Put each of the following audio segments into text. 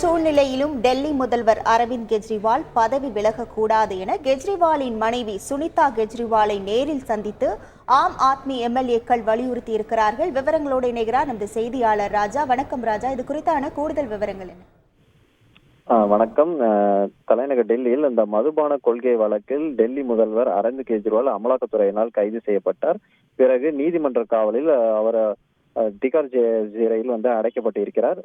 சூழ்நிலையிலும் டெல்லி முதல்வர் அரவிந்த் கெஜ்ரிவால் பதவி விலகக்கூடாது என கெஜ்ரிவாலின் மனைவி சுனிதா கெஜ்ரிவாலை நேரில் சந்தித்து ஆம் ஆத்மி எம்எல்ஏக்கள் வலியுறுத்தியிருக்கிறார்கள். விவரங்களோடு இணைகிறார் நமது செய்தியாளர் ராஜா. வணக்கம் ராஜா, இது குறித்தான கூடுதல் விவரங்கள் என்ன? வணக்கம். தலைநகர் டெல்லியில் இந்த மதுபான கொள்கை வழக்கில் டெல்லி முதல்வர் அரவிந்த் கெஜ்ரிவால் அமலாக்கத்துறையினால் கைது செய்யப்பட்டார். பிறகு நீதிமன்ற காவலில் அவர் திகார் சிறையில் அடைக்கப்பட்டு இருக்கிறார்.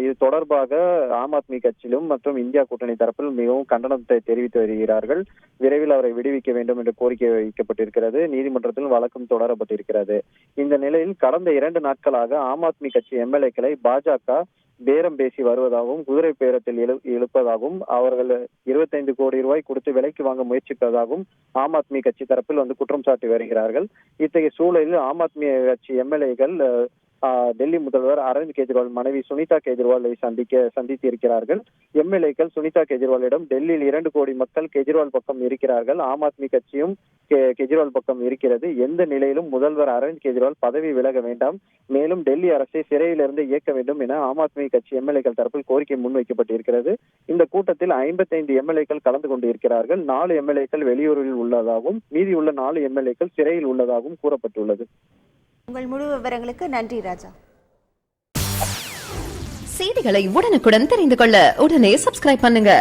இது தொடர்பாக ஆம் ஆத்மி கட்சியிலும் மற்றும் இந்தியா கூட்டணி தரப்பில் மிகவும் கண்டனத்தை தெரிவித்து வருகிறார்கள். விரைவில் அவரை விடுவிக்க வேண்டும் என்று கோரிக்கை வைக்கப்பட்டிருக்கிறது. நீதிமன்றத்தில் வழக்கும் தொடரப்பட்டிருக்கிறது. இந்த நிலையில் கடந்த 2 நாட்களாக ஆம் ஆத்மி கட்சி எம்எல்ஏக்களை பாஜக பேரம் பேசி வருவதாகவும் குதிரை பேரத்தில் இழுப்பதாகவும் அவர்கள் 25 கோடி ரூபாய் கொடுத்து விலைக்கு வாங்க முயற்சிப்பதாகவும் ஆம் ஆத்மி கட்சி தரப்பில் குற்றம் சாட்டி வருகிறார்கள். இத்தகைய சூழலில் ஆம் ஆத்மி கட்சி எம்எல்ஏக்கள் டெல்லி முதல்வர் அரவிந்த் கெஜ்ரிவால் மனைவி சுனிதா கெஜ்ரிவாலை சந்தித்து இருக்கிறார்கள். எம்எல்ஏக்கள் சுனிதா கெஜ்ரிவாலிடம் டெல்லியில் 2 கோடி மக்கள் கெஜ்ரிவால் பக்கம் இருக்கிறார்கள், ஆம் ஆத்மி கட்சியும் கெஜ்ரிவால் பக்கம் இருக்கிறது. எந்த நிலையிலும் முதல்வர் அரவிந்த் கெஜ்ரிவால் பதவி விலக வேண்டாம், மேலும் டெல்லி அரசை சிறையிலிருந்து இயக்க வேண்டும் என ஆம் ஆத்மி கட்சி எம்எல்ஏக்கள் தரப்பில் கோரிக்கை முன்வைக்கப்பட்டிருக்கிறது. இந்த கூட்டத்தில் 55 எம்எல்ஏக்கள் கலந்து கொண்டிருக்கிறார்கள். 4 எம்எல்ஏக்கள் வெளியூரில் உள்ளதாகவும் மீதியுள்ள 4 எம்எல்ஏக்கள் சிறையில் உள்ளதாகவும் கூறப்பட்டுள்ளது. உங்கள் முழு விவரங்களுக்கு நன்றி ராஜா. செய்திகளை உடனுக்குடன் தெரிந்து கொள்ள உடனே சப்ஸ்கிரைப் பண்ணுங்க.